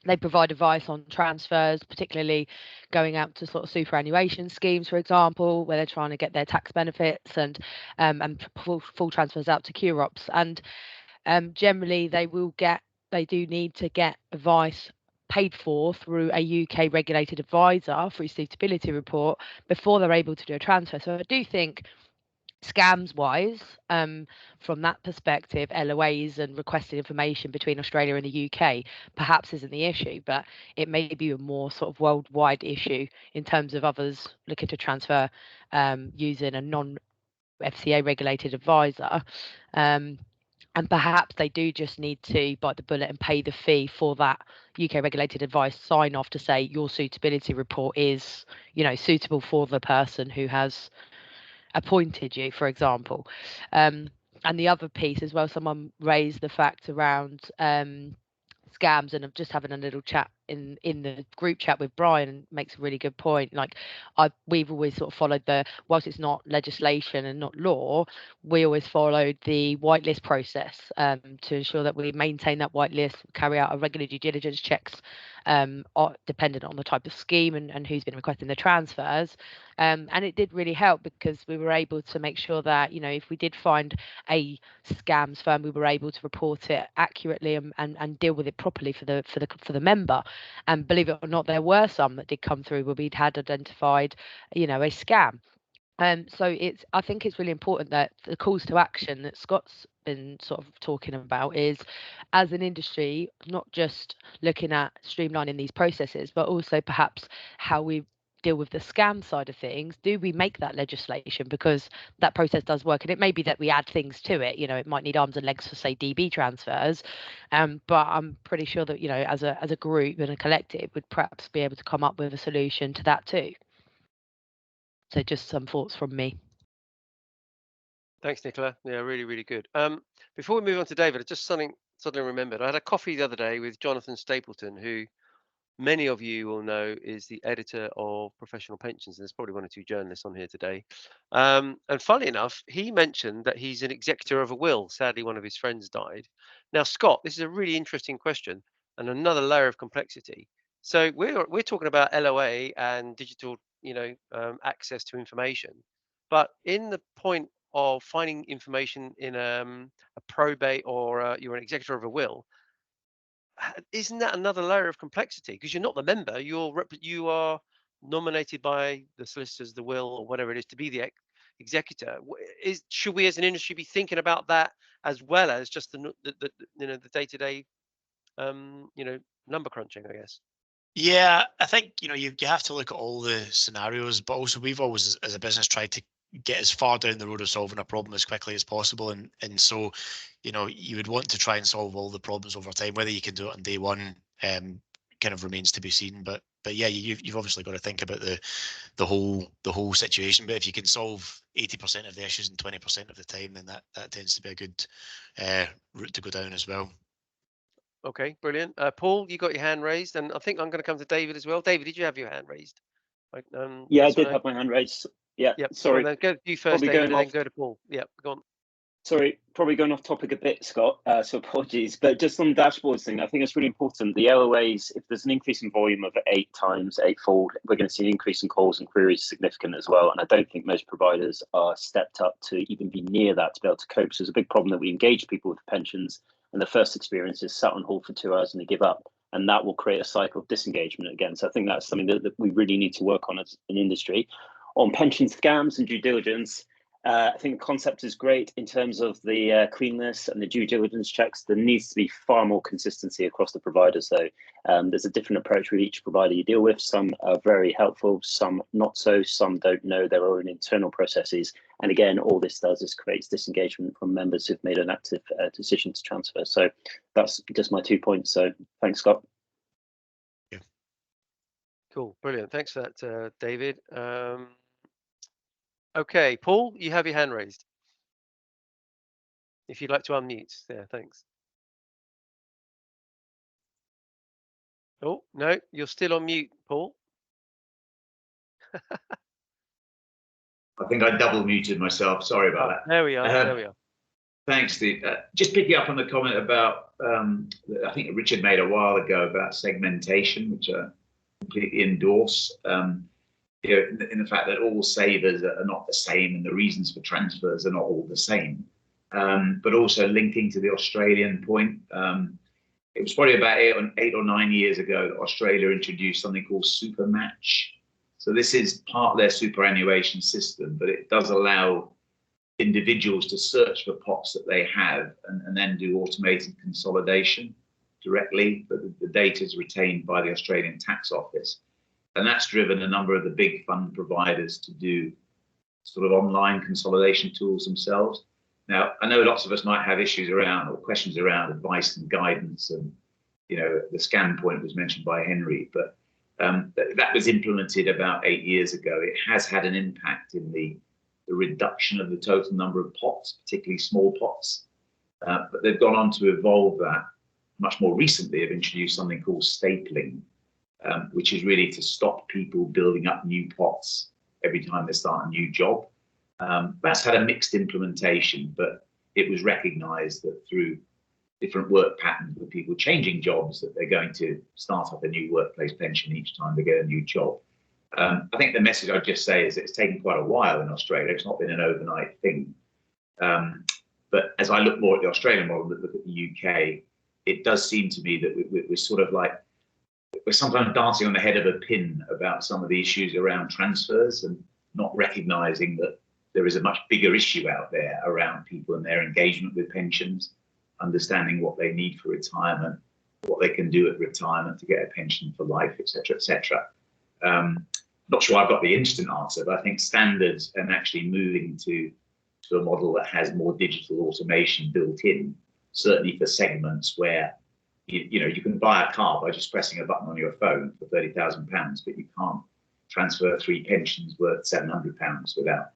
they provide advice on transfers, particularly going out to sort of superannuation schemes, for example, where they're trying to get their tax benefits and full transfers out to QROPs. And generally they do need to get advice paid for through a UK regulated advisor through suitability report before they're able to do a transfer. So I do think scams wise, from that perspective, LOAs and requested information between Australia and the UK perhaps isn't the issue, but it may be a more sort of worldwide issue in terms of others looking to transfer using a non FCA regulated advisor. And perhaps they do just need to bite the bullet and pay the fee for that UK regulated advice sign off to say your suitability report is, you know, suitable for the person who has appointed you, for example. And the other piece as well, someone raised the fact around scams, and I'm just having a little chat in the group chat with Brian, and makes a really good point. Like we've always sort of followed whilst it's not legislation and not law, we always followed the whitelist process to ensure that we maintain that whitelist, carry out a regular due diligence checks dependent on the type of scheme and who's been requesting the transfers. And it did really help because we were able to make sure that, you know, if we did find a scams firm, we were able to report it accurately and deal with it properly for the member. And believe it or not, there were some that did come through where we'd had identified, you know, a scam. So I think it's really important that the calls to action that Scott's been sort of talking about is, as an industry, not just looking at streamlining these processes, but also perhaps how we deal with the scam side of things. Do we make that legislation, because that process does work, and it may be that we add things to it, you know, it might need arms and legs for, say, DB transfers, but I'm pretty sure that, you know, as a group and a collective would perhaps be able to come up with a solution to that too. So just some thoughts from me. Thanks, Nicola. Yeah, really, really good. Before we move on to David, I just suddenly remembered. I had a coffee the other day with Jonathan Stapleton, who many of you will know is the editor of Professional Pensions. And there's probably one or two journalists on here today. And funnily enough, he mentioned that he's an executor of a will. Sadly, one of his friends died. Now, Scott, this is a really interesting question and another layer of complexity. So we're talking about LOA and digital, you know, access to information. But in the point of finding information in a probate or you're an executor of a will, isn't that another layer of complexity? Because you're not the member, you are nominated by the solicitors, the will, or whatever it is, to be the executor. Should we, as an industry, be thinking about that as well as just the you know, the day-to-day you know, number crunching, I guess? Yeah, I think, you know, you have to look at all the scenarios, but also we've always, as a business, tried to get as far down the road of solving a problem as quickly as possible, and so, you know, you would want to try and solve all the problems over time. Whether you can do it on day one kind of remains to be seen, but yeah, you've obviously got to think about the whole situation. But if you can solve 80% of the issues in 20% of the time, then that tends to be a good route to go down as well. Okay, brilliant. Paul, you got your hand raised, and I think I'm going to come to David as well. David, did you have your hand raised? Like, Yeah, yes I did have my hand raised. Yeah, Yep. sorry. Well, then go you first, Probably David, going and then off. go to Paul. Yep, go on. Sorry, probably going off topic a bit, Scott, so apologies. But just on the dashboards thing, I think it's really important. The LOAs, if there's an increase in volume of 8 times, eightfold, we're going to see an increase in calls and queries significant as well. And I don't think most providers are stepped up to even be near that to be able to cope. So there's a big problem that we engage people with pensions, and the first experience is sat on hold for 2 hours and they give up. And that will create a cycle of disengagement again. So I think that's something that we really need to work on as an industry. On pension scams and due diligence, I think the concept is great in terms of the cleanness and the due diligence checks. There needs to be far more consistency across the providers, though. There's a different approach with each provider you deal with. Some are very helpful, some not so, some don't know their own internal processes. And again, all this does is creates disengagement from members who've made an active decision to transfer. So that's just my 2 points. So thanks, Scott. Yeah. Cool, brilliant. Thanks for that, David. Okay, Paul, you have your hand raised. If you'd like to unmute, yeah, thanks. Oh, no, you're still on mute, Paul. I think I double muted myself. Sorry about that. There we are. There we are. Thanks, Steve. Just picking up on the comment about, I think Richard made a while ago about segmentation, which I completely endorse. You know, in the fact that all savers are not the same and the reasons for transfers are not all the same. But also linking to the Australian point, it was probably about 8 or 9 years ago that Australia introduced something called Super Match. So this is part of their superannuation system, but it does allow individuals to search for pots that they have and then do automated consolidation directly, but the data is retained by the Australian Tax Office. And that's driven a number of the big fund providers to do sort of online consolidation tools themselves. Now, I know lots of us might have issues around or questions around advice and guidance, and you know, the scam point was mentioned by Henry, but that was implemented about 8 years ago. It has had an impact in the reduction of the total number of pots, particularly small pots. But they've gone on to evolve that much more recently. Have introduced something called stapling, which is really to stop people building up new pots every time they start a new job. That's had a mixed implementation, but it was recognized that through different work patterns with people changing jobs, that they're going to start up a new workplace pension each time they get a new job. I think the message I'd just say is it's taken quite a while in Australia. It's not been an overnight thing. But as I look more at the Australian model, look at the UK, it does seem to me that we're sort of like, we're sometimes dancing on the head of a pin about some of the issues around transfers and not recognizing that there is a much bigger issue out there around people and their engagement with pensions, understanding what they need for retirement, what they can do at retirement to get a pension for life, etc., etc. Not sure I've got the instant answer, but I think standards and actually moving to a model that has more digital automation built in, certainly for segments where you know, you can buy a car by just pressing a button on your phone for £30,000, but you can't transfer 3 pensions worth £700 without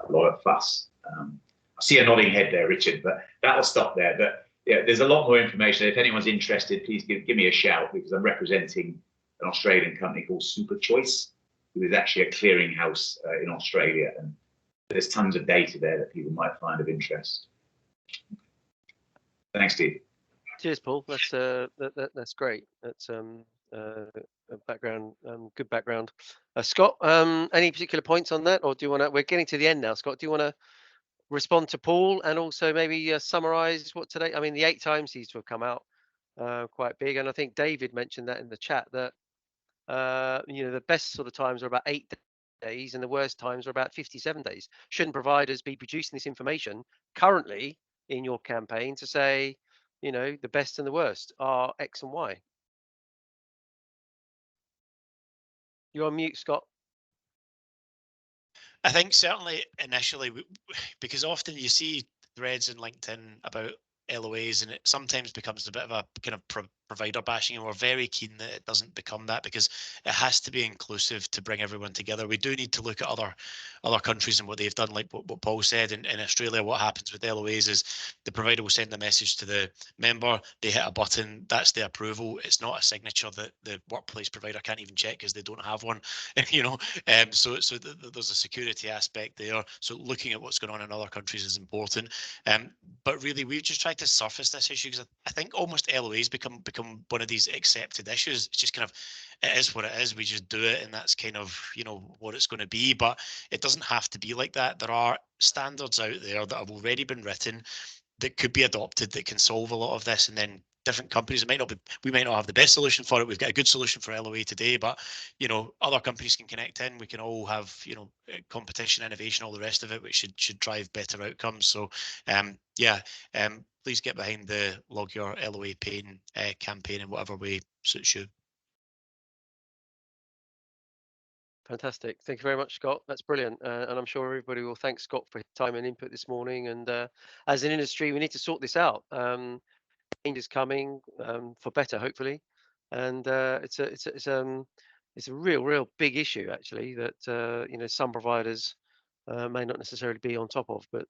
a lot of fuss. I see a nodding head there, Richard, but that'll stop there. But yeah, there's a lot more information. If anyone's interested, please give me a shout, because I'm representing an Australian company called Super Choice, who is actually a clearinghouse in Australia, and there's tons of data there that people might find of interest. Thanks, Steve. Cheers, Paul. That's great. That's a background, good background. Scott, any particular points on that, or do you want to? We're getting to the end now, Scott. Do you want to respond to Paul and also maybe summarise what today? I mean, the 8 times seems to have come out quite big, and I think David mentioned that in the chat that you know, the best sort of times are about 8 days, and the worst times are about 57 days. Shouldn't providers be producing this information currently in your campaign to say, you know, the best and the worst are X and Y? You're on mute, Scott. I think certainly initially, because often you see threads in LinkedIn about LOAs, and it sometimes becomes a bit of a kind of provider bashing, and we're very keen that it doesn't become that, because it has to be inclusive to bring everyone together. We do need to look at other countries and what they've done, like what Paul said. In Australia, what happens with LOAs is the provider will send a message to the member, they hit a button, that's the approval. It's not a signature that the workplace provider can't even check because they don't have one. So there's a security aspect there. So looking at what's going on in other countries is important. But really, we've just tried to surface this issue because I think almost LOAs become one of these accepted issues. It's just kind of, it is what it is. We just do it, and that's kind of what it's going to be. But it doesn't have to be like that. There are standards out there that have already been written that could be adopted that can solve a lot of this, and then different companies, we might not have the best solution for it. We've got a good solution for LOA today, but other companies can connect in. We can all have competition, innovation, all the rest of it, which should drive better outcomes. So please get behind the Log Your LOA Pain campaign in whatever way suits you. Fantastic. Thank you very much, Scott. That's brilliant. And I'm sure everybody will thank Scott for his time and input this morning. And as an industry, we need to sort this out. Change is coming for better, hopefully. And it's a real big issue, actually, that some providers may not necessarily be on top of. But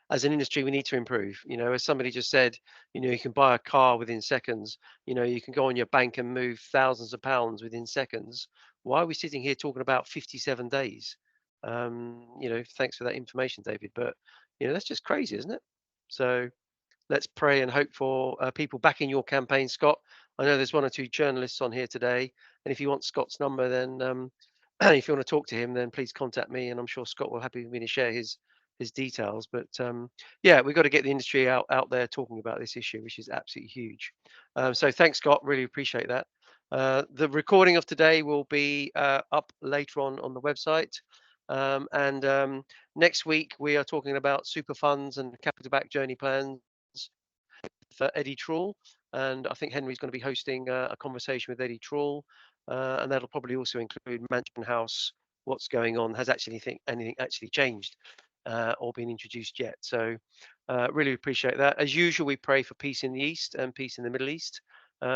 as an industry, we need to improve. As somebody just said, you can buy a car within seconds. You can go on your bank and move thousands of pounds within seconds. Why are we sitting here talking about 57 days? Thanks for that information, David. But that's just crazy, isn't it? So let's pray and hope for people backing your campaign, Scott. I know there's one or two journalists on here today, and if you want Scott's number, then if you want to talk to him, then please contact me, and I'm sure Scott will happy with me to share his details. But we've got to get the industry out there talking about this issue, which is absolutely huge. So thanks, Scott. Really appreciate that. The recording of today will be up later on the website. And next week we are talking about super funds and capital back journey plans for Eddie Trull, and I think Henry's going to be hosting a conversation with Eddie Trull, and that'll probably also include Mansion House. What's going on? Has anything actually changed or been introduced yet? So really appreciate that. As usual, we pray for peace in the East and peace in the Middle East.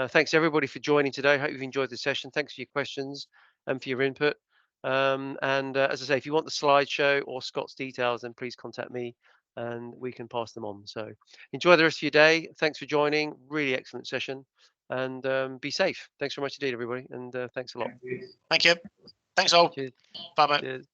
Thanks everybody for joining today. Hope you've enjoyed the session. Thanks for your questions and for your input. And as I say, if you want the slideshow or Scott's details, then please contact me and we can pass them on. So enjoy the rest of your day. Thanks for joining. Really excellent session, and be safe. Thanks very much indeed, everybody, and thanks a lot. Thank you. Thanks all. Cheers. Bye bye. Cheers.